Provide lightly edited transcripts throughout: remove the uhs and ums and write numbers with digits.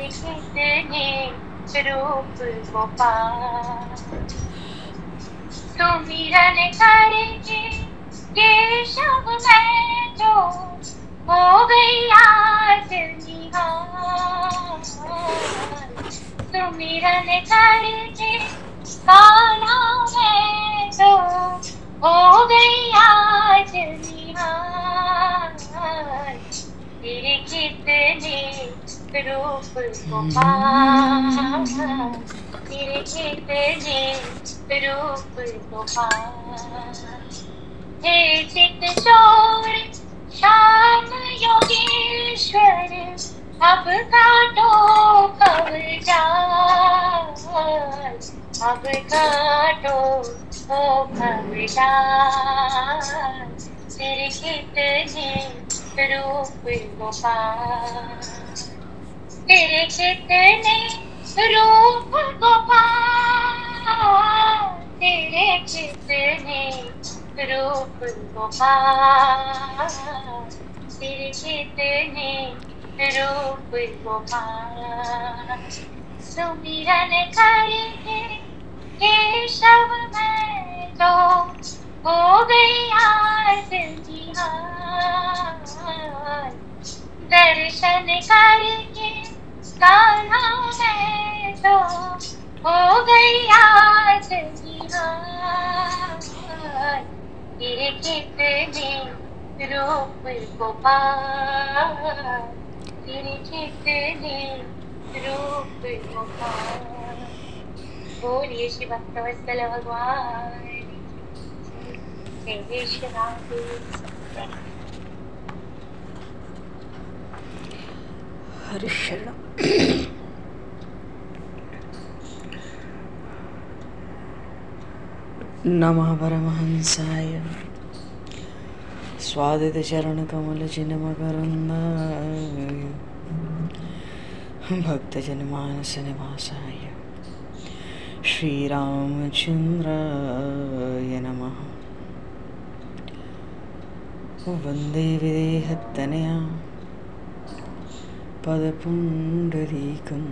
कितने रूप गोपाल, सुमिरन करके केशव मैं जो हो गई आज निहाल, सुमिरन करके कान्हा मैं जो हो गई आज निहाल, तेरे कितने रूप गोपाल, तेरे कितने रूप गोपाल। हे चित चोर श्याम योगेश्वर, अब काटो खबरदार, अब काटो ओ खबरदार, तेरे कितने रूप गोपाल, तेरे कितने रूप गोपाल, तेरे कितने रूप गोपाल, तेरे कितने रूप गोपाल। सुमिरन करके केशव मैं तो हो गई आज निहाल, दर्शन करके कान्हा मैं तो हो गई आज निहाल, तेरे कितने रूप गोपाल, तेरे कितने रूप गोपाल। बोलिए श्री भक्तवत्सल भगवान, जय श्री राम। हरि शरण। नमः परमहंसाय स्वादित चरण कमल चिन्मकरन्दाय भक्तजन मानस निवासाय श्रीरामचन्द्राय नमः। वन्दे विदेहतनया पदपुण्डरीकं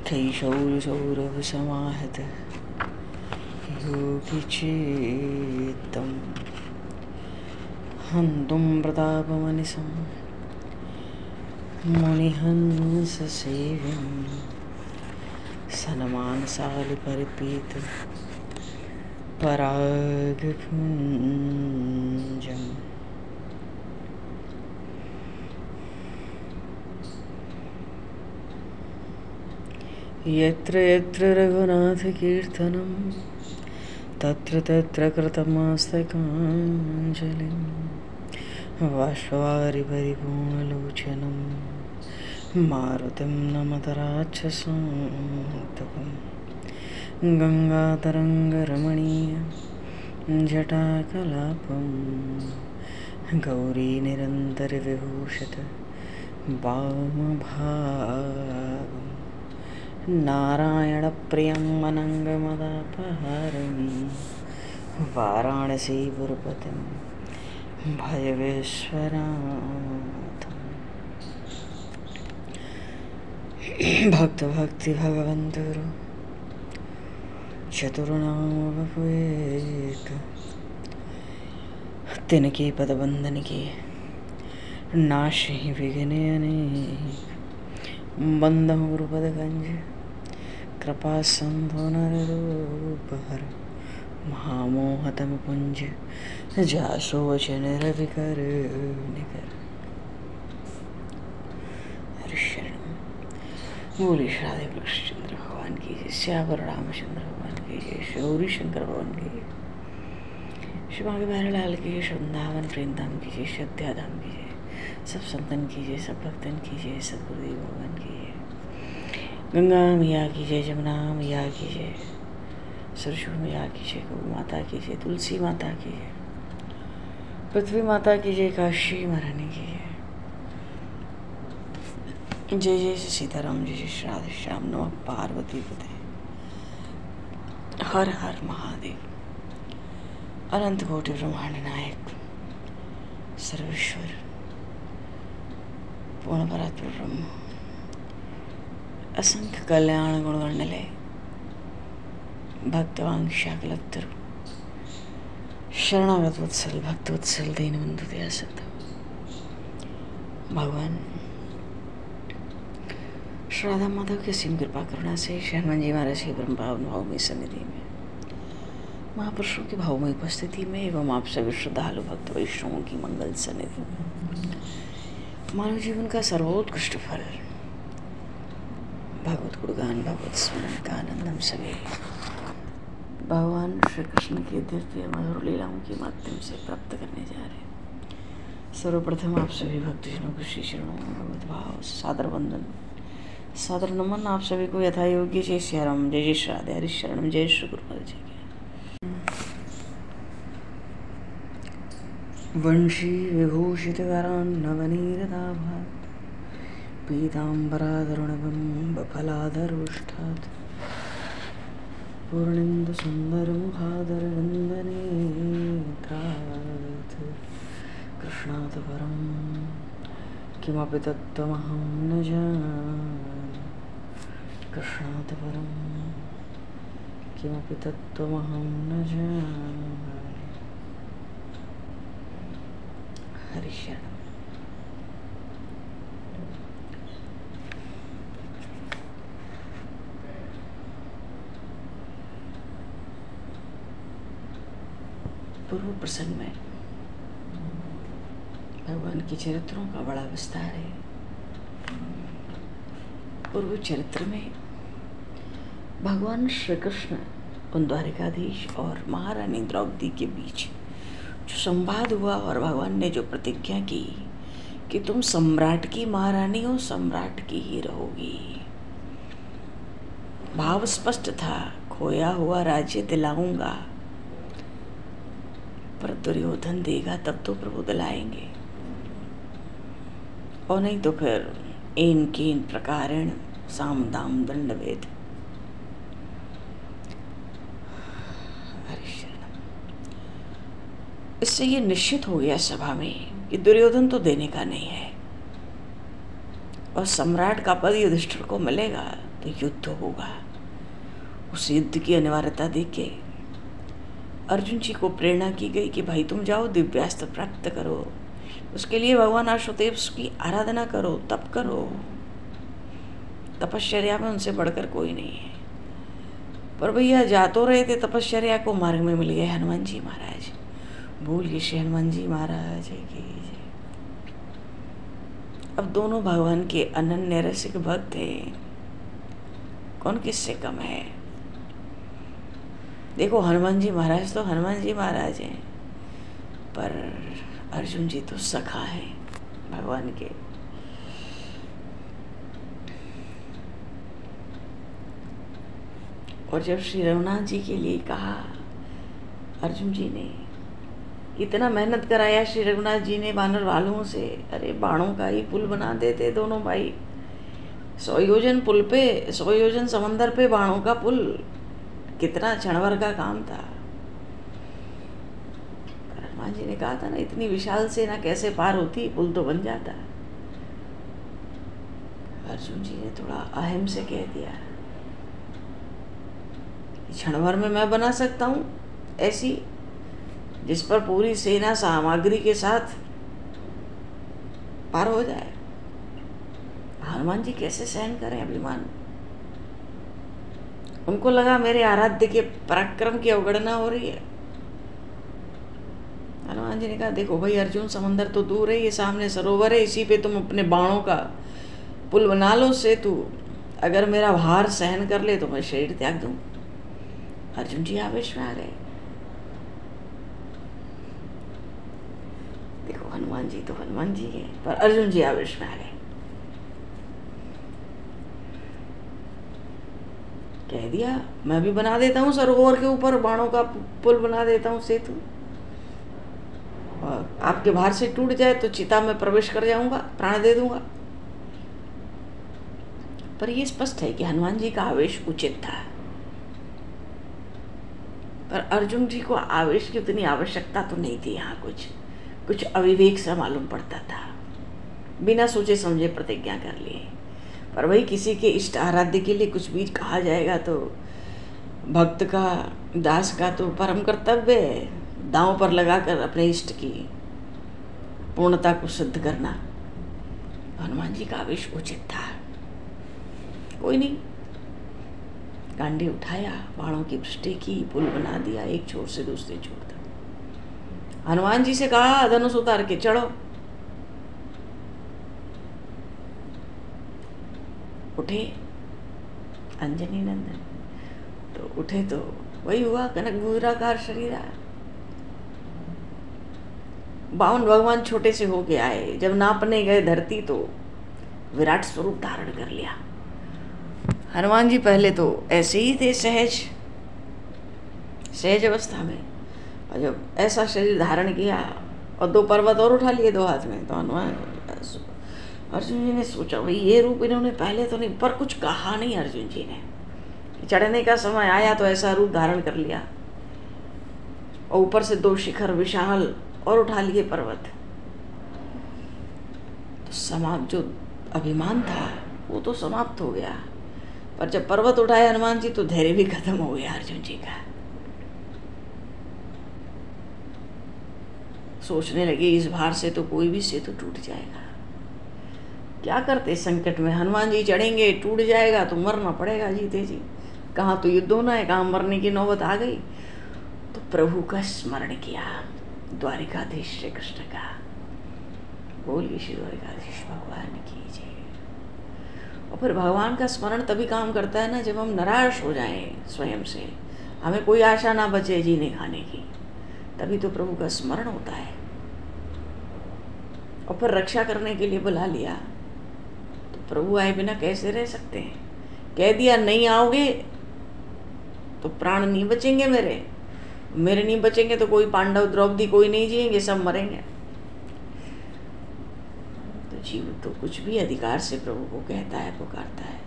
कैशौरसौरभसमाहत योगिचेत्तं हन्तुं प्रतापमनिशं मुनिहंससेव्यं सनमानसालिपरिपीत परागपुञ्जम्। यत्र यत्र रघुनाथकीर्तनं तत्र तत्र कृतमस्तकाञ्जलिं बाष्पवारि परिपूर्णलोचनं मारुतिं नमत राक्षसान्तकं। गङ्गातरङ्गरमणीय जटाकलापं गौरीनिरन्तरविभूषित वामभागम्। नारायणप्रियं अनङ्गमदापहारं वाराणसीपुरपतिं भज विश्वनाथं। भक्ति भगवन्तुरु चतुर्नाम बपुएक, तिनके पदबंधन के नाशि विघ्ने अनेक। बंधु गुरुपदगंज कृपा सिंधु नररूपहर, महामोहतम पुंज जासो वचन रविकर निकर। हरिशरण। बोले श्राद्धे कृष्णचंद्र भगवान की जय, श्यावर रामचंद्र भगवान की जय, शौरी शंकर भगवान की जय, शिवांग बहरलाल की जय, वृंदावन प्रेम धाम की जय, अयोध्या धाम की जय, सब संतन की जय, सब भक्तन की जय, सदगुरुदेव भगवान की जय। गंगा मैया की जय, जमुना मैया की जय, सरस्वती मैया की जय, गौ माता की जय, तुलसी माता की जय, पृथ्वी माता की जय, काशी महारानी की जय। जय जय सीताराम, जय जय श्राद्ध श्याम, नमः पार्वती पते, हर हर महादेव। अनंत कोटि ब्रह्मांड नायक सर्वेश्वर पूर्ण परात्पर ब्रह्म असंख्य कल्याण गुणगणले भक्तवांशाकलत्तरु शरणागत वत्सल भक्तवत्सल दीनबंधु दयासक्त भगवान श्री राधा माधव की असीम कृपा करुणा से हनुमान जी महाराज की ब्रह्म पावन भावमयी सन्निधि में महापुरुषों की भावमयी उपस्थिति में एवं आप सभी श्रद्धालु भक्त वैष्णवों की मंगल सन्निधि में मानव जीवन का सर्वोत्कृष्ट फल भगवत गुणगान भगवत स्मरण का आनंद हम सभी भगवान श्री कृष्ण के दिव्य मधुर लीलाओं के माध्यम से प्राप्त करने जा रहे हैं। सर्वप्रथम आप सभी भक्तजनों को श्री चरणों में भगवत भाव सादर वंदन सादर नमन। आप सभी को यथा योग्य जय श्री राम जय जय श्री राधे हरि शरणम जय श्री गुरुपद जी के वंशी विभूषित नवनीरदाभात् पीताम्बराधरुणबिम्बफलाधरोष्ठात् पूर्णेन्दु सुन्दरमुखादरविन्दनेत्रात् कृष्णात् परं किमपि तत्त्वमहं न जाने कृष्णात् परं किमपि तत्त्वमहं न जाने। हरि शरणम्। पूर्व प्रसंग में भगवान के चरित्रों का बड़ा विस्तार है। पूर्व चरित्र में भगवान श्री कृष्ण उन द्वारिकाधीश और महारानी द्रौपदी के बीच जो संवाद हुआ और भगवान ने जो प्रतिज्ञा की कि तुम सम्राट की महारानी हो, सम्राट की ही रहोगी। भाव स्पष्ट था, खोया हुआ राज्य दिलाऊंगा, पर दुर्योधन देगा तब तो प्रभु दिलाएंगे, और नहीं तो फिर एन केन प्रकारेण साम दाम दंड भेद। इससे ये निश्चित हो गया सभा में कि दुर्योधन तो देने का नहीं है, और सम्राट का पद युधिष्ठिर को मिलेगा तो युद्ध होगा। उस युद्ध की अनिवार्यता देख के अर्जुन जी को प्रेरणा की गई कि भाई तुम जाओ दिव्यास्त्र प्राप्त करो, उसके लिए भगवान आशुदेव की आराधना करो, तप करो। तपश्चर्या में उनसे बढ़कर कोई नहीं है। पर भैया जा तो रहे थे तपश्चर्या को, मार्ग में मिल गए हनुमान जी महाराज। बोलिए श्री हनुमान जी महाराज की जय। अब दोनों भगवान के अनन्य रसिक भक्त हैं, कौन किससे कम है। देखो हनुमान जी महाराज तो हनुमान जी महाराज हैं, पर अर्जुन जी तो सखा हैं भगवान के। और जब श्री रघुनाथ जी के लिए कहा अर्जुन जी ने, इतना मेहनत कराया श्री रघुनाथ जी ने वानर वालों से, अरे बाणों का ही पुल बना देते दोनों भाई। 100 योजन पुल पे, 100 योजन समंदर पे बाणों का पुल, कितना क्षणभर का काम था। हनुमान जी ने कहा था ना, इतनी विशाल सेना कैसे पार होती, पुल तो बन जाता। अर्जुन जी ने थोड़ा अहम से कह दिया, क्षणभर में मैं बना सकता हूँ ऐसी, जिस पर पूरी सेना सामग्री के साथ पार हो जाए। हनुमान जी कैसे सहन करें अभिमान। उनको लगा मेरे आराध्य के पराक्रम की अवगणना हो रही है। हनुमान जी ने कहा देखो भाई अर्जुन, समंदर तो दूर है, ये सामने सरोवर है, इसी पे तुम अपने बाणों का पुल बना लो सेतु। अगर मेरा भार सहन कर ले तो मैं शरीर त्याग दूं। अर्जुन जी आवेश में आ गए। देखो हनुमान जी तो हनुमान जी है, पर अर्जुन जी आवेश में आ गए। कह दिया मैं भी बना देता हूँ सरोवर के ऊपर बाणों का पुल बना देता हूँ सेतु, और आपके भार से टूट जाए तो चिता में प्रवेश कर जाऊंगा, प्राण दे दूंगा। पर यह स्पष्ट है कि हनुमान जी का आवेश उचित था, पर अर्जुन जी को आवेश की उतनी आवश्यकता तो नहीं थी। यहाँ कुछ अविवेक सा मालूम पड़ता था, बिना सोचे समझे प्रतिज्ञा कर लिए। पर वही किसी के इष्ट आराध्य के लिए कुछ भी कहा जाएगा तो भक्त का, दास का तो परम कर्तव्य है दांव पर लगाकर अपने इष्ट की पूर्णता को सिद्ध करना। हनुमान जी का आवेश उचित था। कोई नहीं, गांडी उठाया, बाणों की वृष्टि की, पुल बना दिया, एक छोर से दूसरे छोर तक। हनुमान जी से कहा धनुष उतार के चढ़ो। उठे अंजनी नंदन, तो उठे तो वही हुआ, कनक भूराकार शरीरा। बावन भगवान छोटे से होके आए, जब नापने गए धरती तो विराट स्वरूप धारण कर लिया। हनुमान जी पहले तो ऐसे ही थे, सहज अवस्था में, और जब ऐसा शरीर धारण किया और 2 पर्वत और उठा लिए 2 हाथ में, तो हनुमान अर्जुन जी ने सोचा भाई ये रूप इन्होंने पहले तो नहीं, पर कुछ कहा नहीं अर्जुन जी ने। चढ़ने का समय आया तो ऐसा रूप धारण कर लिया, और ऊपर से 2 शिखर विशाल और उठा लिए पर्वत। तो समाप्त, जो अभिमान था वो तो समाप्त हो गया, पर जब पर्वत उठाए हनुमान जी तो धैर्य भी खत्म हो गया अर्जुन जी का। सोचने लगे इस भार से तो कोई भी सेतु टूट जाएगा। क्या करते संकट में, हनुमान जी चढ़ेंगे टूट जाएगा तो मरना पड़ेगा जीते जी। कहाँ तो युद्ध होना है, कहाँ मरने की नौबत आ गई। तो प्रभु का स्मरण किया, द्वारिकाधीश श्री कृष्ण का। बोलिए श्री द्वारिकाधीश भगवान की जय। और फिर भगवान का स्मरण तभी काम करता है ना, जब हम निराश हो जाएं स्वयं से, हमें कोई आशा ना बचे जीने खाने की, तभी तो प्रभु का स्मरण होता है। और फिर रक्षा करने के लिए बुला लिया, तो प्रभु आए बिना कैसे रह सकते हैं। कह दिया नहीं आओगे तो प्राण नहीं बचेंगे मेरे नहीं बचेंगे तो कोई पांडव द्रौपदी कोई नहीं जिएंगे, सब मरेंगे। तो जीव तो कुछ भी अधिकार से प्रभु को कहता है, पुकारता है।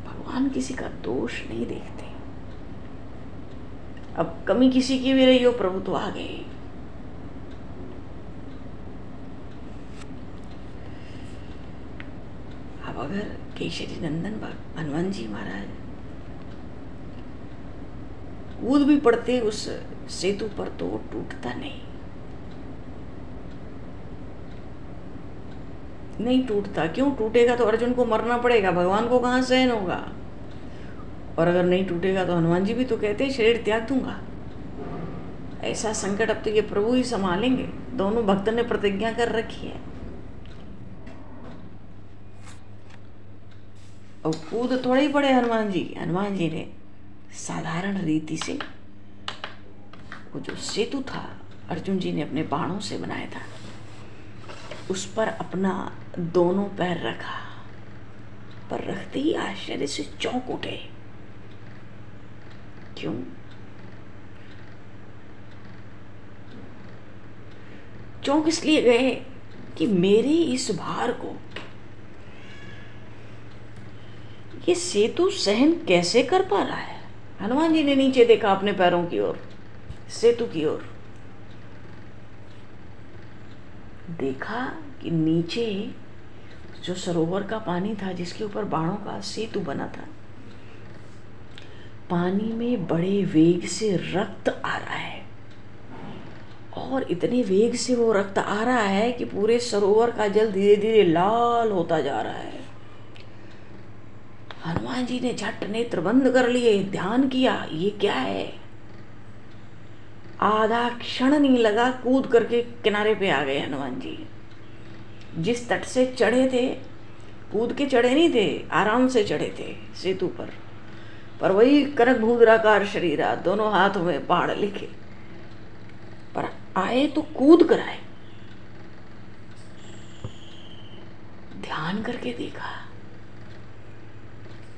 भगवान किसी का दोष नहीं देखते। अब कमी किसी की भी रही हो, प्रभु तो आ गए। अब अगर केशरी नंदन हनुमान जी महाराज कूद भी पड़ते उस सेतु पर तो वो टूटता नहीं टूटता। क्यों टूटेगा? तो अर्जुन को मरना पड़ेगा, भगवान को कहाँ सहन होगा। और अगर नहीं टूटेगा तो हनुमान जी भी तो कहते हैं शरीर त्याग दूंगा। ऐसा संकट अब तो ये प्रभु ही संभालेंगे। दोनों भक्त ने प्रतिज्ञा कर रखी है। और कूद थोड़े ही पड़े हनुमान जी ने साधारण रीति से वो जो सेतु था अर्जुन जी ने अपने बाणों से बनाया था, उस पर अपना दोनों पैर रखा। पर रखते ही आश्चर्य से चौंक उठे। क्यों? चौंक इसलिए गए कि मेरे इस भार को ये सेतु सहन कैसे कर पा रहा है। हनुमान जी ने नीचे देखा अपने पैरों की ओर, सेतु की ओर। देखा कि नीचे जो सरोवर का पानी था जिसके ऊपर बाणों का सेतु बना था, पानी में बड़े वेग से रक्त आ रहा है। और इतने वेग से वो रक्त आ रहा है कि पूरे सरोवर का जल धीरे धीरे लाल होता जा रहा है। हनुमान जी ने झट नेत्र बंद कर लिए, ध्यान किया ये क्या है। आधा क्षण नहीं लगा, कूद करके किनारे पे आ गए हनुमान जी। जिस तट से चढ़े थे, कूद के चढ़े नहीं थे, आराम से चढ़े थे सेतु पर वही कनक भूधराकार शरीरा, दोनों हाथों में पहाड़ लिखे। पर आए तो कूद कर आए। ध्यान करके देखा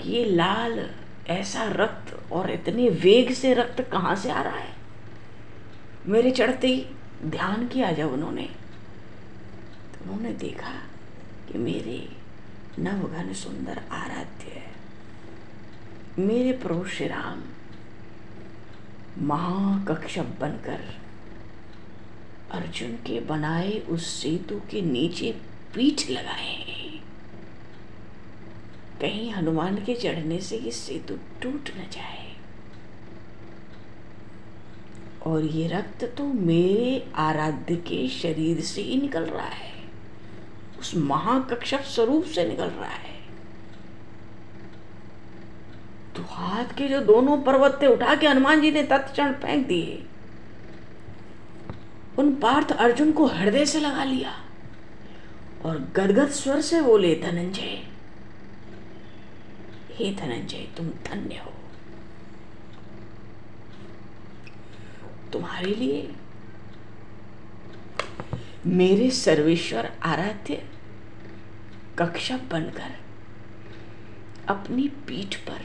कि ये लाल ऐसा रक्त और इतने वेग से रक्त कहाँ से आ रहा है। मेरे चढ़ते ही ध्यान किया जब उन्होंने, तो उन्होंने देखा कि मेरे नवघन सुंदर आराध्य मेरे प्रभु श्री राम महाकक्षप बनकर अर्जुन के बनाए उस सेतु के नीचे पीठ लगाए हैं। कहीं हनुमान के चढ़ने से ये सेतु टूट न जाए। और ये रक्त तो मेरे आराध्य के शरीर से ही निकल रहा है, उस महाकक्षप स्वरूप से निकल रहा है। तो हाथ के जो दोनों पर्वत थे उठा के हनुमान जी ने तत्क्षण फेंक दिए। उन पार्थ अर्जुन को हृदय से लगा लिया और गदगद स्वर से बोले, धनंजय, हे धनंजय, तुम धन्य हो। तुम्हारे लिए मेरे सर्वेश्वर आराध्य कक्षप बनकर अपनी पीठ पर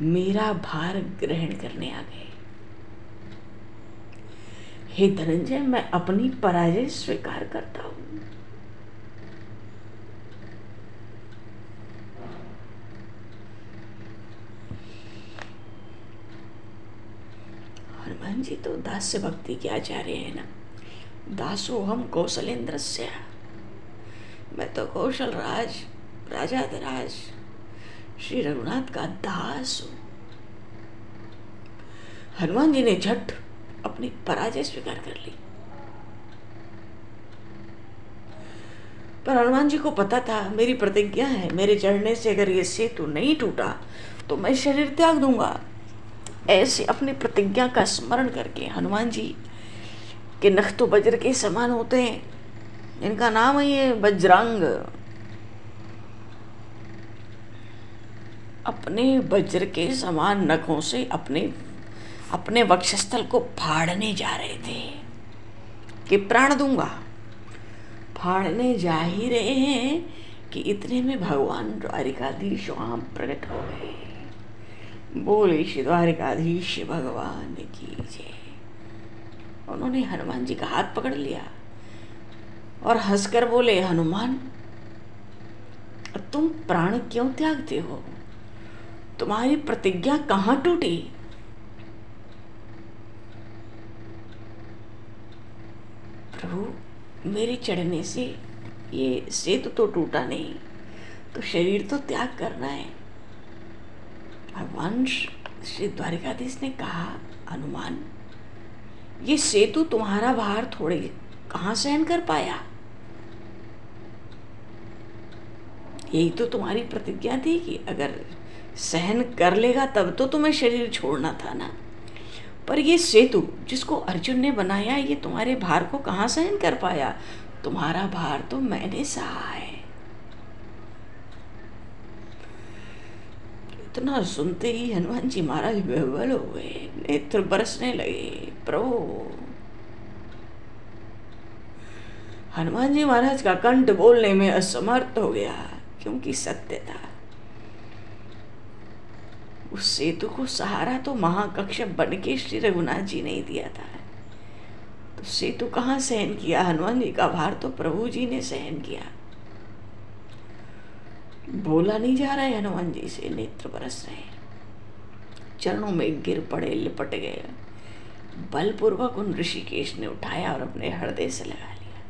मेरा भार ग्रहण करने आ गए। हे धनंजय, मैं अपनी पराजय स्वीकार करता हूं। हनुमान जी तो दास्य भक्ति के आचार्य है ना। दासो हम कौशलेंद्रस्य, मैं तो कौशल राज राजाधिराज श्री रघुनाथ का दास हूं। हनुमान जी ने झट अपनी पराजय स्वीकार कर ली। पर हनुमान जी को पता था मेरी प्रतिज्ञा है, मेरे चढ़ने से अगर ये सेतु नहीं टूटा तो मैं शरीर त्याग दूंगा। ऐसे अपनी प्रतिज्ञा का स्मरण करके हनुमान जी के नख तो वज्र के समान होते हैं, इनका नाम है ये वज्रांग। अपने वज्र के समान नखों से अपने वक्षस्थल को फाड़ने जा रहे थे कि प्राण दूंगा। फाड़ने जा ही रहे हैं कि इतने में भगवान द्वारिकाधीश वहां प्रकट हो गए। बोले श्री द्वारिकाधीश भगवान की जय। उन्होंने हनुमान जी का हाथ पकड़ लिया और हंसकर बोले, हनुमान, तुम प्राण क्यों त्यागते हो? तुम्हारी प्रतिज्ञा कहाँ टूटी? प्रभु, मेरे चढ़ने से ये सेतु तो टूटा नहीं, तो शरीर तो त्याग करना है। भगवान श्री द्वारिकाधीश ने कहा, हनुमान, ये सेतु तुम्हारा भार थोड़े कहाँ सहन कर पाया? यही तो तुम्हारी प्रतिज्ञा थी कि अगर सहन कर लेगा तब तो तुम्हें शरीर छोड़ना था ना। पर ये सेतु जिसको अर्जुन ने बनाया, ये तुम्हारे भार को कहाँ सहन कर पाया? तुम्हारा भार तो मैंने सहा है। इतना सुनते ही हनुमान जी महाराज विह्वल हो गए, नेत्र बरसने लगे। प्रभु, हनुमान जी महाराज का कंठ बोलने में असमर्थ हो गया, क्योंकि सत्य था। उस सेतु को सहारा तो महाकक्षप बन के श्री रघुनाथ जी ने ही दिया था। तो सेतु कहाँ सहन किया? हनुमान जी का भार तो प्रभु जी ने सहन किया। बोला नहीं जा रहा है हनुमान जी से, नेत्र बरस रहे, चरणों में गिर पड़े, लिपट गए। बलपूर्वक उन ऋषिकेश ने उठाया और अपने हृदय से लगा लिया।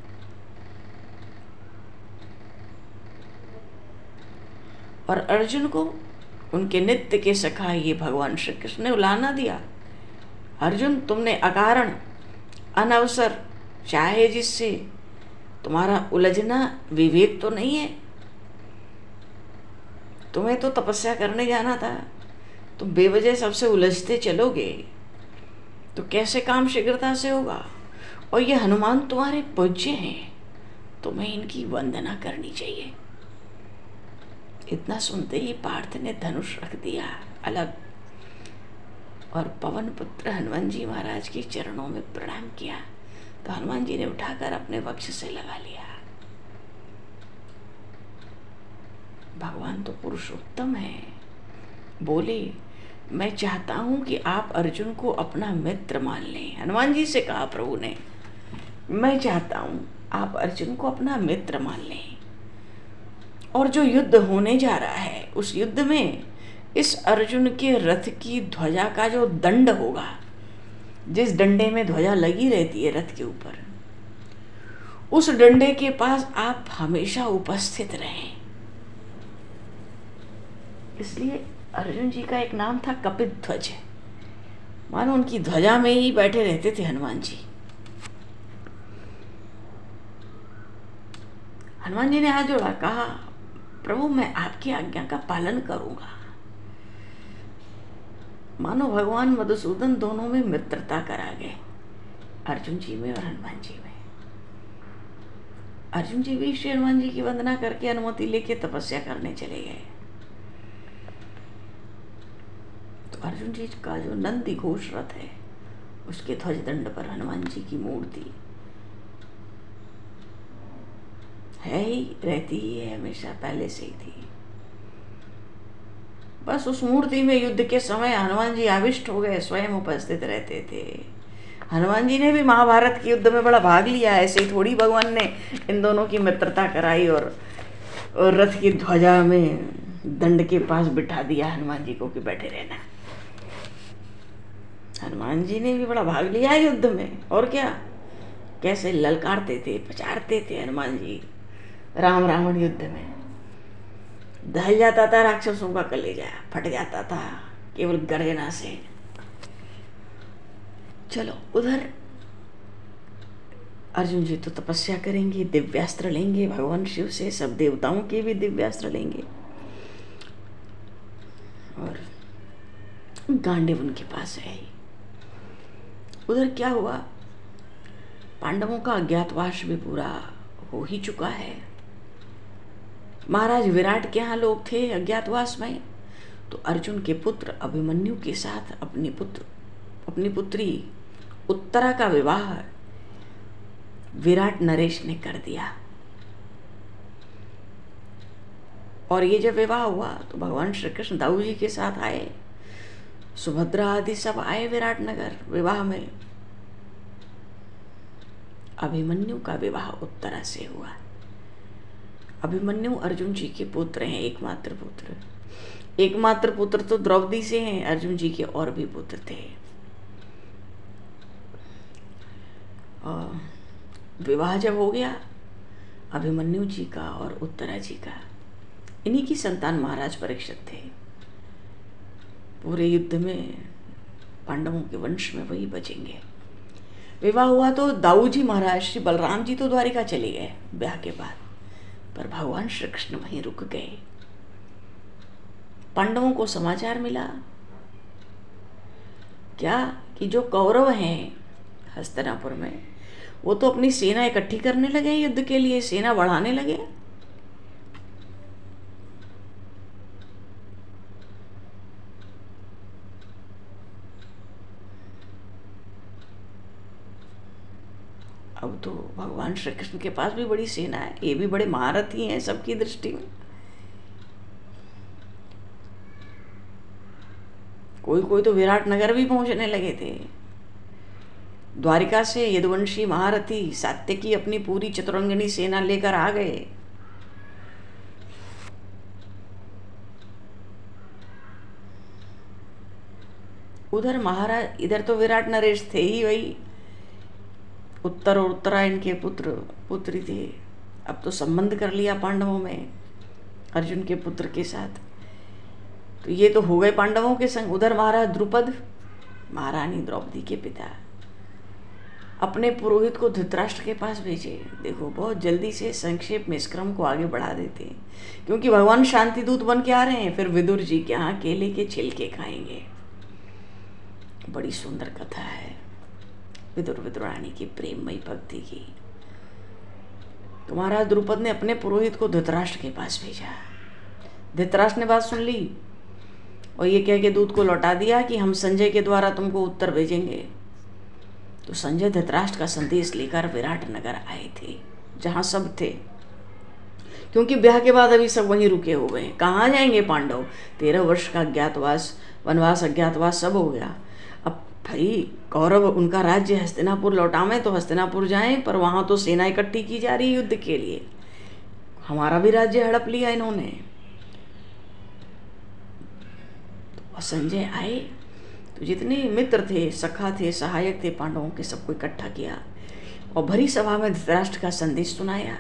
और अर्जुन को उनके नित्य के सखा ये भगवान श्री कृष्ण ने उलाहना दिया, अर्जुन, तुमने अकारण अनवसर चाहे जिससे तुम्हारा उलझना विवेक तो नहीं है। तुम्हें तो तपस्या करने जाना था, तुम बेवजह सबसे उलझते चलोगे तो कैसे काम शीघ्रता से होगा? और ये हनुमान तुम्हारे पूज्य हैं, तुम्हें इनकी वंदना करनी चाहिए। इतना सुनते ही पार्थ ने धनुष रख दिया अलग और पवन पुत्र हनुमान जी महाराज के चरणों में प्रणाम किया। तो हनुमान जी ने उठाकर अपने वक्ष से लगा लिया। भगवान तो पुरुषोत्तम है। बोले, मैं चाहता हूं कि आप अर्जुन को अपना मित्र मान लें। हनुमान जी से कहा प्रभु ने, मैं चाहता हूं आप अर्जुन को अपना मित्र मान लें, और जो युद्ध होने जा रहा है उस युद्ध में इस अर्जुन के रथ की ध्वजा का जो दंड होगा, जिस डंडे में ध्वजा लगी रहती है रथ के ऊपर, उस डंडे के पास आप हमेशा उपस्थित रहें। इसलिए अर्जुन जी का एक नाम था कपित ध्वज। मानो उनकी ध्वजा में ही बैठे रहते थे हनुमान जी। हनुमान जी ने हाथ जोड़ा, कहा प्रभु मैं आपकी आज्ञा का पालन करूंगा। मानो भगवान मधुसूदन दोनों में मित्रता करा गए, अर्जुन जी में और हनुमान जी में। अर्जुन जी भी श्री हनुमान जी की वंदना करके अनुमति लेके तपस्या करने चले गए। तो अर्जुन जी का जो नंदी घोष रथ है, उसके ध्वज दंड पर हनुमान जी की मूर्ति है ही, रहती ही है, हमेशा पहले से ही थी। बस उस मूर्ति में युद्ध के समय हनुमान जी आविष्ट हो गए, स्वयं उपस्थित रहते थे। हनुमान जी ने भी महाभारत के युद्ध में बड़ा भाग लिया। ऐसे ही थोड़ी भगवान ने इन दोनों की मित्रता कराई और रथ की ध्वजा में दंड के पास बिठा दिया हनुमान जी को कि बैठे रहना। हनुमान जी ने भी बड़ा भाग लिया युद्ध में, और क्या, कैसे ललकारते थे, पचारते थे हनुमान जी राम रावण युद्ध में। दहल जाता था राक्षसों का कलेजा, फट जाता था केवल गर्जना से। चलो उधर अर्जुन जी तो तपस्या करेंगे, दिव्यास्त्र लेंगे भगवान शिव से, सब देवताओं के भी दिव्यास्त्र लेंगे, और गांडीव उनके पास है ही। उधर क्या हुआ, पांडवों का अज्ञातवास भी पूरा हो ही चुका है। महाराज विराट के यहाँ लोग थे अज्ञातवास में, तो अर्जुन के पुत्र अभिमन्यु के साथ अपनी पुत्री उत्तरा का विवाह विराट नरेश ने कर दिया। और ये जब विवाह हुआ तो भगवान श्री कृष्ण दाऊ जी के साथ आए, सुभद्रा आदि सब आए विराट नगर विवाह में। अभिमन्यु का विवाह उत्तरा से हुआ। अभिमन्यु अर्जुन जी के पुत्र हैं, एकमात्र पुत्र तो द्रौपदी से हैं। अर्जुन जी के और भी पुत्र थे। और विवाह जब हो गया अभिमन्यु जी का और उत्तरा जी का, इन्हीं की संतान महाराज परीक्षित थे। पूरे युद्ध में पांडवों के वंश में वही बचेंगे। विवाह हुआ तो दाऊ जी महाराज श्री बलराम जी तो द्वारिका चले गए ब्याह के बाद, पर भगवान श्री कृष्ण वहीं रुक गए। पांडवों को समाचार मिला क्या कि जो कौरव हैं हस्तिनापुर में, वो तो अपनी सेना इकट्ठी करने लगे युद्ध के लिए, सेना बढ़ाने लगे। अब तो भगवान श्री कृष्ण के पास भी बड़ी सेना है, ये भी बड़े महारथी हैं सबकी दृष्टि में। कोई कोई तो विराट नगर भी पहुंचने लगे थे। द्वारिका से यदुवंशी महारथी सात्यकी अपनी पूरी चतुरंगिनी सेना लेकर आ गए। उधर महाराज, इधर तो विराट नरेश थे ही, वही उत्तर और उत्तरा इनके पुत्री थे। अब तो संबंध कर लिया पांडवों में अर्जुन के पुत्र के साथ, तो ये तो हो गए पांडवों के संग। उधर महाराज द्रुपद, महारानी द्रौपदी के पिता, अपने पुरोहित को धृतराष्ट्र के पास भेजे। देखो बहुत जल्दी से संक्षेप में इस क्रम को आगे बढ़ा देते हैं, क्योंकि भगवान शांति दूत बन के आ रहे हैं। फिर विदुर जी के यहाँ केले के छिलके खाएंगे। बड़ी सुंदर कथा है विदुर विदुरानी की प्रेममयी भक्ति की। तो महाराज द्रुपद ने अपने पुरोहित को धृतराष्ट्र के पास भेजा। धृतराष्ट्र ने बात सुन ली और ये कह के दूत को लौटा दिया कि हम संजय के द्वारा तुमको उत्तर भेजेंगे। तो संजय धृतराष्ट्र का संदेश लेकर विराट नगर आए थे, जहाँ सब थे, क्योंकि ब्याह के बाद अभी सब वहीं रुके हुए हैं। कहाँ जाएंगे पांडव? 13 वर्ष का अज्ञातवास, वनवास, अज्ञातवास सब हो गया। अब भाई कौरव उनका राज्य हस्तिनापुर लौटावें तो हस्तिनापुर जाएं, पर वहाँ तो सेना इकट्ठी की जा रही है युद्ध के लिए। हमारा भी राज्य हड़प लिया इन्होंने। तो संजय आए तो जितने मित्र थे, सखा थे, सहायक थे पांडवों के, सबको इकट्ठा किया और भरी सभा में धृतराष्ट्र का संदेश सुनाया।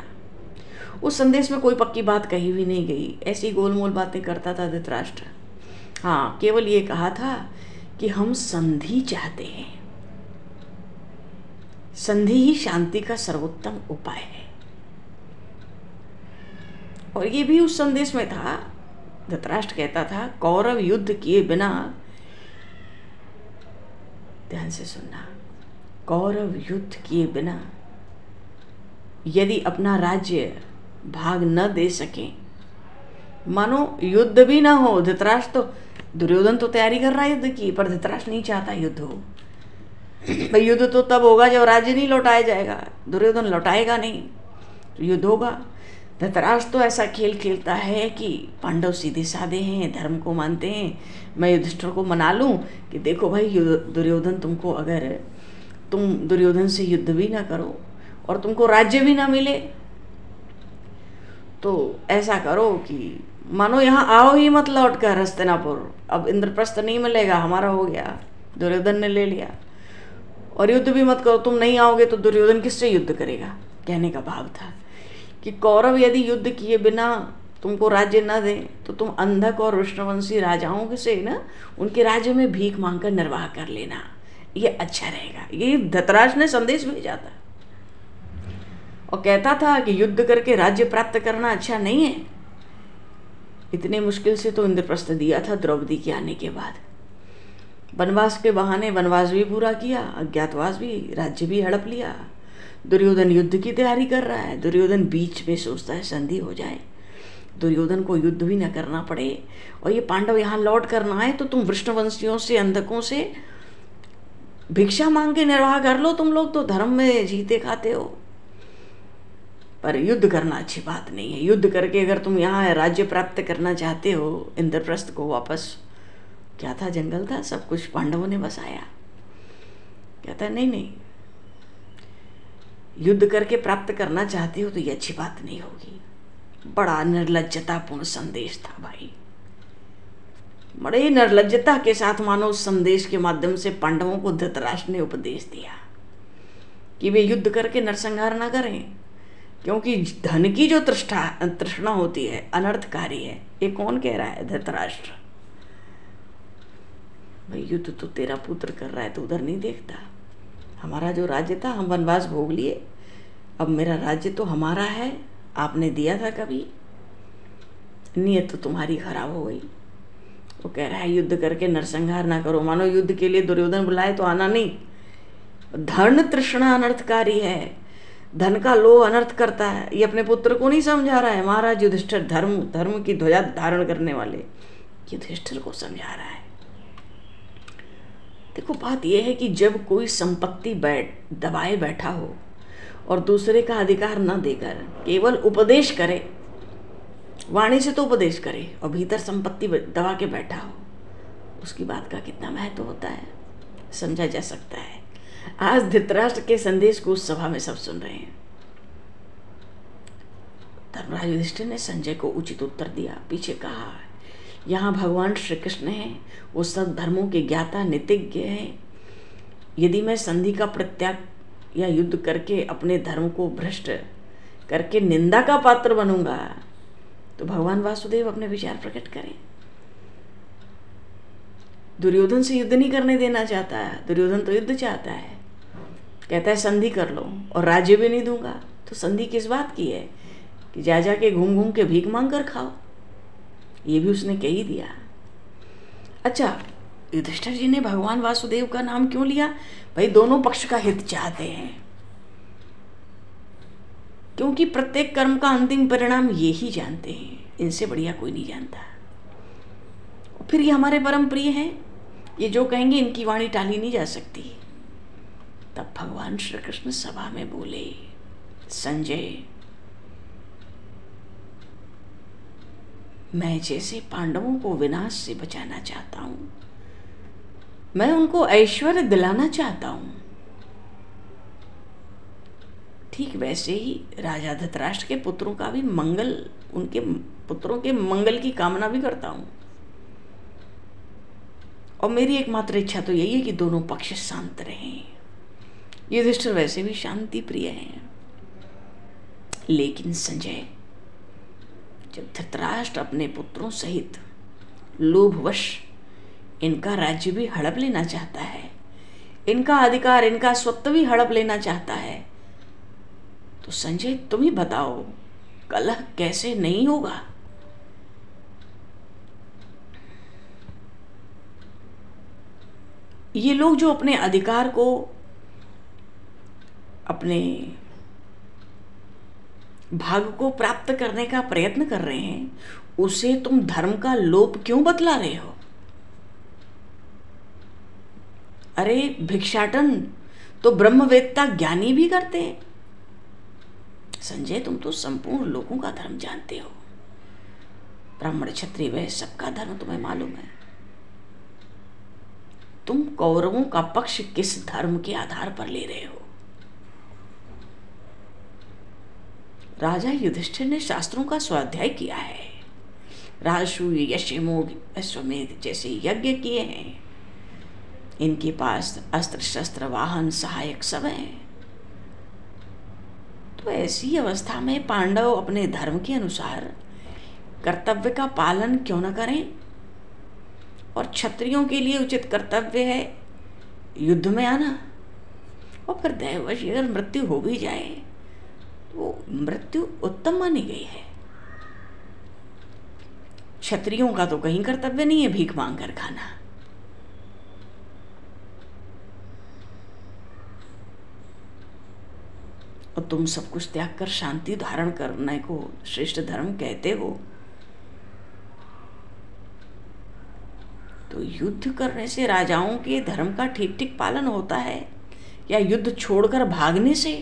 उस संदेश में कोई पक्की बात कही भी नहीं गई, ऐसी गोलमोल बातें करता था धृतराष्ट्र। हाँ, केवल ये कहा था कि हम संधि चाहते हैं, संधि ही शांति का सर्वोत्तम उपाय है। और ये भी उस संदेश में था, धृतराष्ट्र कहता था कौरव युद्ध किए बिना, ध्यान से सुनना, कौरव युद्ध किए बिना यदि अपना राज्य भाग न दे सके, मानो युद्ध भी ना हो। धृतराष्ट्र तो, दुर्योधन तो तैयारी कर रहा है युद्ध की, पर धृतराष्ट्र नहीं चाहता युद्ध हो। युद्ध तो तब होगा जब राज्य नहीं लौटाया जाएगा, दुर्योधन लौटाएगा नहीं तो युद्ध होगा। धृतराष्ट्र तो ऐसा खेल खेलता है कि पांडव सीधे साधे हैं, धर्म को मानते हैं, मैं युधिष्ठिर को मना लूं कि देखो भाई दुर्योधन, तुमको अगर तुम दुर्योधन से युद्ध भी ना करो और तुमको राज्य भी ना मिले तो ऐसा करो कि मानो यहाँ आओ ही मत लौट कर हस्तिनापुर, अब इंद्रप्रस्थ नहीं मिलेगा, हमारा हो गया, दुर्योधन ने ले लिया, और युद्ध भी मत करो, तुम नहीं आओगे तो दुर्योधन किससे युद्ध करेगा। कहने का भाव था कि कौरव यदि युद्ध किए बिना तुमको राज्य न दें तो तुम अंधक और विष्णुवंशी राजाओं से ना उनके राज्य में भीख मांगकर निर्वाह कर लेना, ये अच्छा रहेगा। ये धृतराष्ट्र ने संदेश भेजा था और कहता था कि युद्ध करके राज्य प्राप्त करना अच्छा नहीं है। इतने मुश्किल से तो इंद्रप्रस्थ दिया था द्रौपदी के आने के बाद, वनवास के बहाने वनवास भी पूरा किया, अज्ञातवास भी, राज्य भी हड़प लिया। दुर्योधन युद्ध की तैयारी कर रहा है, दुर्योधन बीच में सोचता है संधि हो जाए, दुर्योधन को युद्ध भी न करना पड़े, और ये पांडव यहाँ लौट करना है तो तुम विष्णुवंशियों से, अंधकों से भिक्षा मांग के निर्वाह कर लो, तुम लोग तो धर्म में जीते खाते हो, पर युद्ध करना अच्छी बात नहीं है। युद्ध करके अगर तुम यहाँ राज्य प्राप्त करना चाहते हो, इंद्रप्रस्थ को वापस, क्या था, जंगल था, सब कुछ पांडवों ने बसाया, कहता नहीं नहीं, युद्ध करके प्राप्त करना चाहते हो तो ये अच्छी बात नहीं होगी। बड़ा निर्लज्जतापूर्ण संदेश था भाई, बड़े निर्लज्जता के साथ मानो उस संदेश के माध्यम से पांडवों को धृतराष्ट्र ने उपदेश दिया कि वे युद्ध करके नरसंहार ना करें, क्योंकि धन की जो तृष्णा होती है अनर्थकारी है। ये कौन कह रहा है? धृतराष्ट्र। भाई युद्ध तो तेरा पुत्र कर रहा है, तो उधर नहीं देखता। हमारा जो राज्य था हम वनवास भोग लिए, अब मेरा राज्य तो हमारा है, आपने दिया था कभी, नीयत तो तुम्हारी खराब हो गई। वो कह रहा है युद्ध करके नरसंहार ना करो, मानो युद्ध के लिए दुर्योधन बुलाए तो आना नहीं। धन तृष्णा अनर्थकारी है, धन का लोभ अनर्थ करता है। ये अपने पुत्र को नहीं समझा रहा है, महाराज युधिष्ठिर धर्म की ध्वजा धारण करने वाले युधिष्ठिर को समझा रहा है। देखो बात यह है कि जब कोई संपत्ति दबाए बैठा हो और दूसरे का अधिकार न देकर केवल उपदेश करे, वाणी से तो उपदेश करे, और भीतर संपत्ति दबा के बैठा हो, उसकी बात का कितना महत्व होता है समझा जा सकता है। आज धृतराष्ट्र के संदेश को उस सभा में सब सुन रहे हैं। धर्मराज युधिष्ठिर ने संजय को उचित उत्तर दिया, पीछे कहा यहाँ भगवान श्री कृष्ण हैं, वो सब धर्मों के ज्ञाता नीतिज्ञ हैं। यदि मैं संधि का प्रत्याग या युद्ध करके अपने धर्म को भ्रष्ट करके निंदा का पात्र बनूंगा तो भगवान वासुदेव अपने विचार प्रकट करें। दुर्योधन से युद्ध नहीं करने देना चाहता है, दुर्योधन तो युद्ध चाहता है, कहता है संधि कर लो और राज्य भी नहीं दूंगा। तो संधि किस बात की है कि जा जा के घूम घूम के भीख मांग कर खाओ, ये भी उसने कह ही दिया। अच्छा, युधिष्ठिर जी ने भगवान वासुदेव का नाम क्यों लिया? भाई दोनों पक्ष का हित चाहते हैं, क्योंकि प्रत्येक कर्म का अंतिम परिणाम ये ही जानते हैं, इनसे बढ़िया कोई नहीं जानता। फिर ये हमारे परम प्रिय हैं, ये जो कहेंगे इनकी वाणी टाली नहीं जा सकती। तब भगवान श्री कृष्ण सभा में बोले, संजय, मैं जैसे पांडवों को विनाश से बचाना चाहता हूं, मैं उनको ऐश्वर्य दिलाना चाहता हूं, ठीक वैसे ही राजा धृतराष्ट्र के पुत्रों का भी मंगल, उनके पुत्रों के मंगल की कामना भी करता हूं। और मेरी एकमात्र इच्छा तो यही है कि दोनों पक्ष शांत रहें। युधिष्ठिर वैसे भी शांति प्रिय हैं, लेकिन संजय, जब धृतराष्ट्र अपने पुत्रों सहित लोभवश इनका राज्य भी हड़प लेना चाहता है, इनका अधिकार, इनका स्वत्व भी हड़प लेना चाहता है, तो संजय तुम ही बताओ कलह कैसे नहीं होगा। ये लोग जो अपने अधिकार को, अपने भाग को प्राप्त करने का प्रयत्न कर रहे हैं, उसे तुम धर्म का लोप क्यों बतला रहे हो? अरे भिक्षाटन तो ब्रह्मवेत्ता ज्ञानी भी करते हैं। संजय तुम तो संपूर्ण लोगों का धर्म जानते हो, ब्राह्मण क्षत्रिय वैश्य सबका धर्म तुम्हें मालूम है। तुम कौरवों का पक्ष किस धर्म के आधार पर ले रहे हो? राजा युधिष्ठिर ने शास्त्रों का स्वाध्याय किया है, राजसूय, यशमोग, अश्वमेध जैसे यज्ञ किए हैं। इनके पास अस्त्र शस्त्र, वाहन, सहायक सब हैं। तो ऐसी अवस्था में पांडव अपने धर्म के अनुसार कर्तव्य का पालन क्यों न करें? और क्षत्रियों के लिए उचित कर्तव्य है युद्ध में आना, और फिर दैववश अगर मृत्यु हो भी जाए तो मृत्यु उत्तम मानी गई है। क्षत्रियों का तो कहीं कर्तव्य नहीं है भीख मांग कर खाना। और तुम सब कुछ त्याग कर शांति धारण करने को श्रेष्ठ धर्म कहते हो, तो युद्ध करने से राजाओं के धर्म का ठीक ठीक पालन होता है या युद्ध छोड़कर भागने से?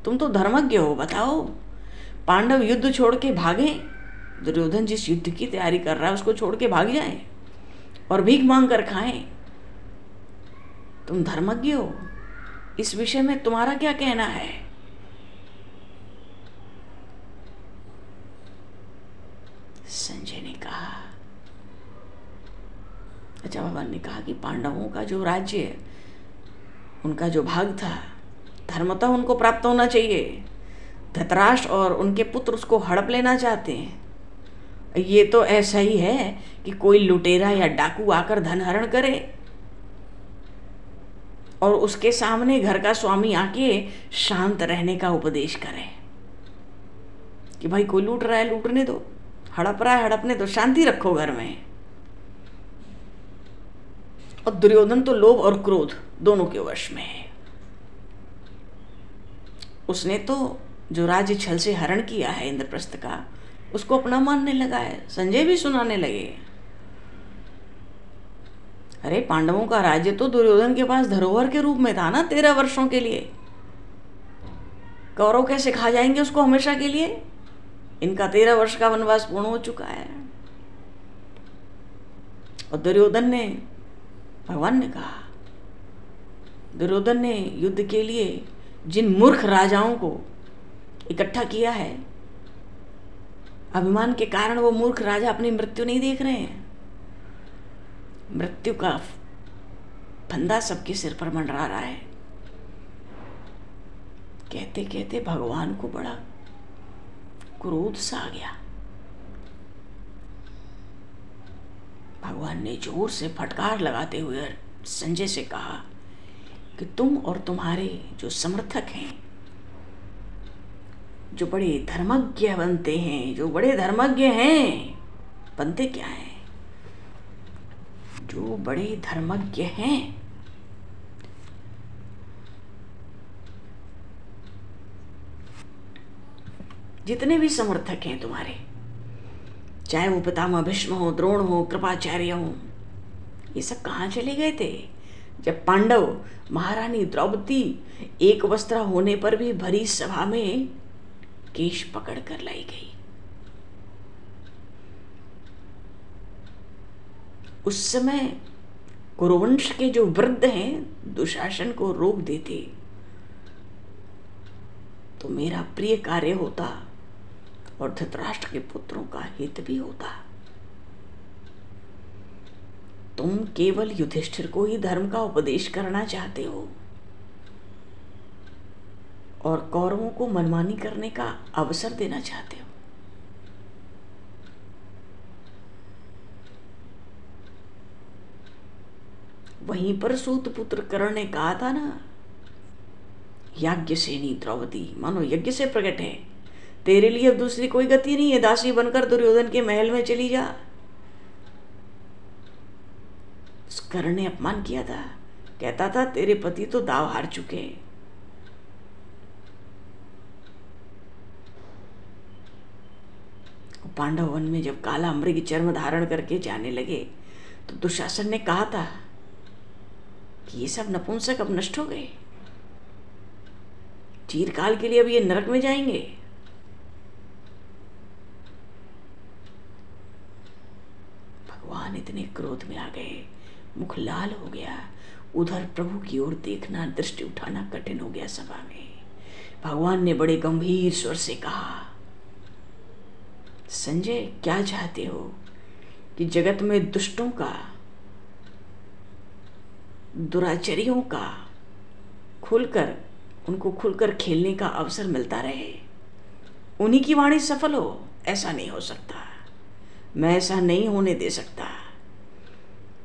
तुम तो धर्मज्ञ हो, बताओ। पांडव युद्ध छोड़ के भागे? दुर्योधन जिस युद्ध की तैयारी कर रहा है उसको छोड़ के भाग जाए और भीख मांग कर खाएं? तुम धर्मज्ञ हो, इस विषय में तुम्हारा क्या कहना है? संजय ने कहा, अच्छा भगवान ने कहा कि पांडवों का जो राज्य है, उनका जो भाग था, धर्मतः उनको प्राप्त होना चाहिए। धृतराष्ट्र और उनके पुत्र उसको हड़प लेना चाहते हैं। ये तो ऐसा ही है कि कोई लुटेरा या डाकू आकर धन हरण करे और उसके सामने घर का स्वामी आके शांत रहने का उपदेश करे कि भाई कोई लूट रहा है लूटने दो, हड़प रहा है हड़पने दो, शांति रखो घर में। और दुर्योधन तो लोभ और क्रोध दोनों के वश में है। उसने तो जो राज्य छल से हरण किया है इंद्रप्रस्थ का, उसको अपना मानने लगा है। संजय भी सुनाने लगे, अरे पांडवों का राज्य तो दुर्योधन के पास धरोहर के रूप में था ना 13 वर्षों के लिए। कौरव कैसे खा जाएंगे उसको हमेशा के लिए? इनका 13 वर्ष का वनवास पूर्ण हो चुका है। और दुर्योधन ने, भगवान ने कहा, दुर्योधन ने युद्ध के लिए जिन मूर्ख राजाओं को इकट्ठा किया है, अभिमान के कारण वो मूर्ख राजा अपनी मृत्यु नहीं देख रहे हैं। मृत्यु का फंदा सबके सिर पर मंडरा रहा है। कहते कहते भगवान को बड़ा क्रोध सा आ गया। भगवान ने जोर से फटकार लगाते हुए संजय से कहा कि तुम और तुम्हारे जो समर्थक हैं, जो बड़े धर्मज्ञ बनते हैं, जो बड़े धर्मज्ञ हैं, बनते क्या हैं? जो बड़े धर्मज्ञ हैं, जितने भी समर्थक हैं तुम्हारे, चाहे वो पितामह भीष्म हो, द्रोण हो, कृपाचार्य हो, ये सब कहाँ चले गए थे जब पांडव महारानी द्रौपदी एक वस्त्र होने पर भी भरी सभा में केश पकड़ कर लाई गई? उस समय कुरुवंश के जो वृद्ध हैं दुशासन को रोक देते तो मेरा प्रिय कार्य होता और धृतराष्ट्र के पुत्रों का हित भी होता। तुम केवल युधिष्ठिर को ही धर्म का उपदेश करना चाहते हो और कौरवों को मनमानी करने का अवसर देना चाहते हो। वहीं पर सूत पुत्र कर्ण ने कहा था ना, याज्ञसेनी द्रौपदी मानो यज्ञ से प्रकट है, तेरे लिए अब दूसरी कोई गति नहीं है, दासी बनकर दुर्योधन के महल में चली जा। उस कर्ण ने अपमान किया था, कहता था तेरे पति तो दाव हार चुके हैं। पांडव वन में जब काला मृग चर्म धारण करके जाने लगे तो दुशासन ने कहा था कि ये सब नपुंसक अब नष्ट हो गए, चिरकाल के लिए अब ये नरक में जाएंगे। भगवान इतने क्रोध में आ गए, मुख लाल हो गया, उधर प्रभु की ओर देखना, दृष्टि उठाना कठिन हो गया सभा में। भगवान ने बड़े गंभीर स्वर से कहा, संजय क्या चाहते हो कि जगत में दुष्टों का, दुराचारियों का उनको खुलकर खेलने का अवसर मिलता रहे, उन्हीं की वाणी सफल हो? ऐसा नहीं हो सकता, मैं ऐसा नहीं होने दे सकता।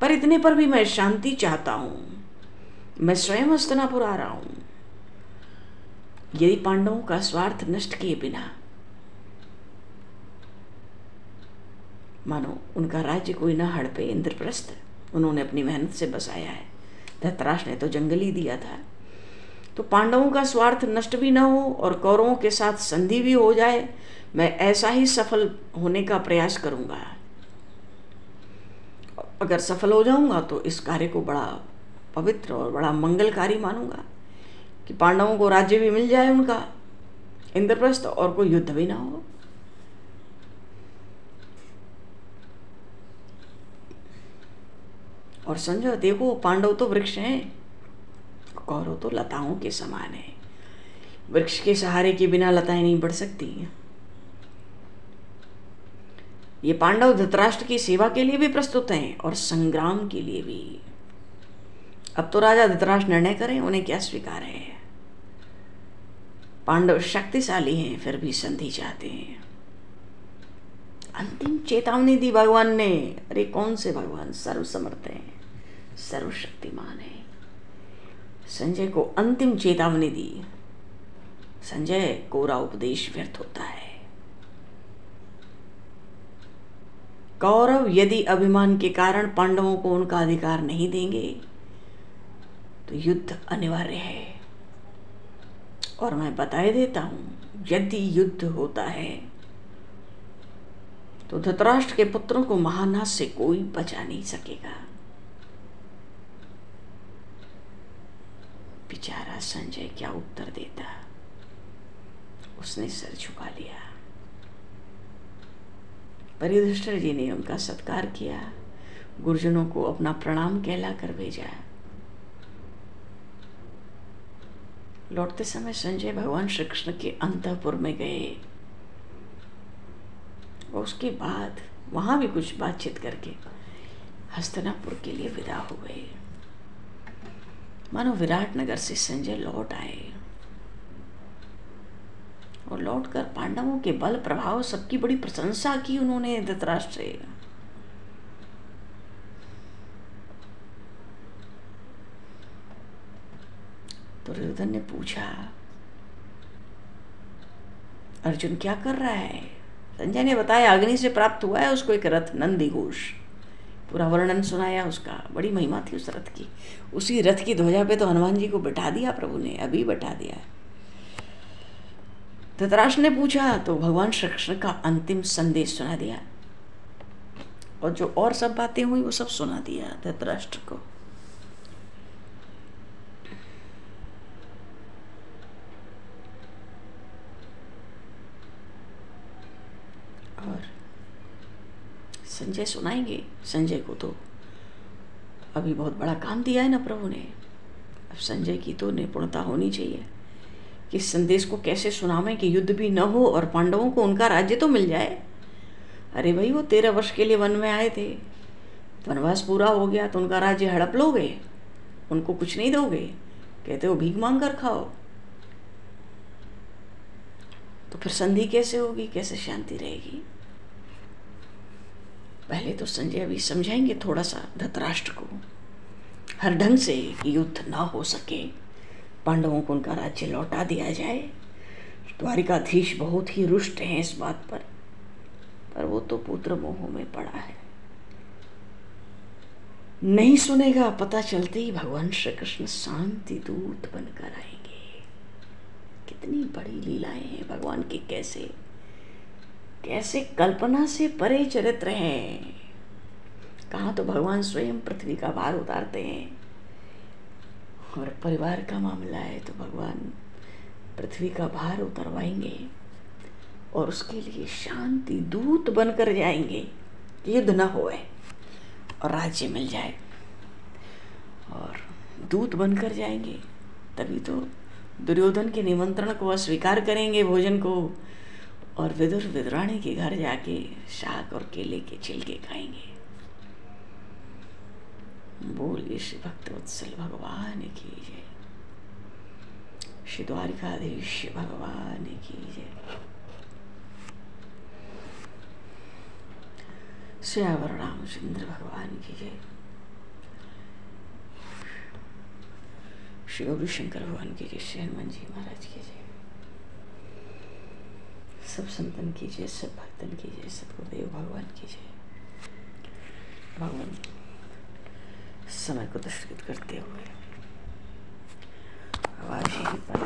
पर इतने पर भी मैं शांति चाहता हूं, मैं स्वयं हस्तिनापुर आ रहा हूं। यदि पांडवों का स्वार्थ नष्ट किए बिना मानो उनका राज्य कोई न हड़पे, इंद्रप्रस्थ उन्होंने अपनी मेहनत से बसाया है, धृतराष्ट्र ने तो जंगल ही दिया था, तो पांडवों का स्वार्थ नष्ट भी न हो और कौरवों के साथ संधि भी हो जाए, मैं ऐसा ही सफल होने का प्रयास करूंगा। अगर सफल हो जाऊंगा तो इस कार्य को बड़ा पवित्र और बड़ा मंगलकारी मानूंगा कि पांडवों को राज्य भी मिल जाए उनका, इंद्रप्रस्थ, और कोई युद्ध भी ना हो। और संजय देखो, पांडव तो वृक्ष हैं, कौरव तो लताओं के समान है। वृक्ष के सहारे के बिना लताएं नहीं बढ़ सकती। ये पांडव धृतराष्ट्र की सेवा के लिए भी प्रस्तुत हैं और संग्राम के लिए भी। अब तो राजा धृतराष्ट्र निर्णय करें, उन्हें क्या स्वीकार है। पांडव शक्तिशाली हैं, फिर भी संधि चाहते हैं। अंतिम चेतावनी दी भगवान ने। अरे कौन से भगवान? सर्वसमर्थ हैं, सर्वशक्तिमान है। संजय को अंतिम चेतावनी दी, संजय कोरा उपदेश व्यर्थ होता है। कौरव यदि अभिमान के कारण पांडवों को उनका अधिकार नहीं देंगे तो युद्ध अनिवार्य है। और मैं बताए देता हूं, यदि युद्ध होता है तो धृतराष्ट्र के पुत्रों को महानाश से कोई बचा नहीं सकेगा। बेचारा संजय क्या उत्तर देता? उसने सिर झुका लिया। पर युधिष्ठिर जी ने उनका सत्कार किया, गुरुजनों को अपना प्रणाम कहलाकर भेजा। लौटते समय संजय भगवान श्री कृष्ण के अंतःपुर में गए और उसके बाद वहां भी कुछ बातचीत करके हस्तिनापुर के लिए विदा हो गए। मानो विराटनगर से संजय लौट आए और लौटकर पांडवों के बल प्रभाव सबकी बड़ी प्रशंसा की उन्होंने धृतराष्ट्र से। दुर्योधन ने पूछा, अर्जुन क्या कर रहा है? संजय ने बताया, अग्नि से प्राप्त हुआ है उसको एक रथ, नंदी घोष। पूरा वर्णन सुनाया उसका। बड़ी महिमा थी उस रथ की। उसी रथ की ध्वजा पे तो हनुमान जी को बैठा दिया प्रभु ने, अभी बैठा दिया। धृतराष्ट्र ने पूछा तो भगवान श्री कृष्ण का अंतिम संदेश सुना दिया और जो और सब बातें हुई वो सब सुना दिया धृतराष्ट्र को। और संजय सुनाएंगे। संजय को तो अभी बहुत बड़ा काम दिया है ना प्रभु ने। अब संजय की तो निपुणता होनी चाहिए कि इस संदेश को कैसे सुनावें कि युद्ध भी न हो और पांडवों को उनका राज्य तो मिल जाए। अरे भाई, वो 13 वर्ष के लिए वन में आए थे, वनवास पूरा हो गया तो उनका राज्य हड़प लोगे, उनको कुछ नहीं दोगे, कहते हो भीख मांग कर खाओ, तो फिर संधि कैसे होगी, कैसे शांति रहेगी? पहले तो संजय अभी समझाएंगे थोड़ा सा धृतराष्ट्र को। हर ढंग से युद्ध ना हो सके, पांडवों को उनका राज्य लौटा दिया जाए। द्वारिकाधीश बहुत ही रुष्ट हैं इस बात पर वो तो पुत्र मोह में पड़ा है, नहीं सुनेगा। पता चलते ही भगवान श्री कृष्ण शांति दूत बनकर आएंगे। कितनी बड़ी लीलाएं हैं भगवान की, कैसे कैसे कल्पना से परे चरित्र हैं। कहाँ तो भगवान स्वयं पृथ्वी का भार उतारते हैं, और परिवार का मामला है तो भगवान पृथ्वी का भार उतरवाएंगे और उसके लिए शांति दूत बनकर जाएंगे, युद्ध न होए और राज्य मिल जाए। और दूत बनकर जाएंगे तभी तो दुर्योधन के निमंत्रण को अस्वीकार करेंगे भोजन को, और विदुर विदुराणी के घर जाके शाक और केले के छिलके खाएंगे। बोलिए श्री भक्तवत्सल भगवान की जय, श्री द्वारिकाधीश भगवान की जय, श्यावर रामचंद्र भगवान की जय, श्री गौरी शंकर भगवान की जय, श्री हनुमान जी महाराज की जय, सब संतन की जय, सब भक्तन की जय, सतगुरुदेव भगवान की जय। भगवान समय को दर्शित करते हुए आवाज यहीं पर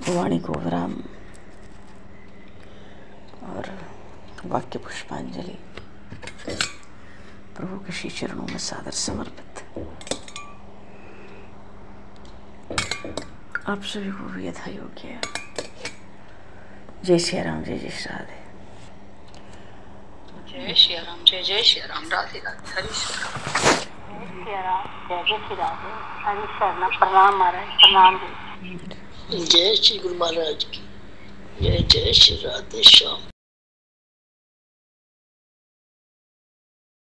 वाणी को विराम और वाक्य पुष्पांजलि प्रभु के श्री चरणों में सादर समर्पित। आप सभी को भी यथा योग्य। जय श्री राम, जय जय श्री राधे। जय श्री राम, जय जय श्री राम, राधे राधे, हरि श्री राम, जय श्री राम, जय जय श्री राधे, हरि शरण। प्रणाम महाराज, प्रणाम। जय श्री गुरु महाराज की जय, जय श्री राधे श्याम।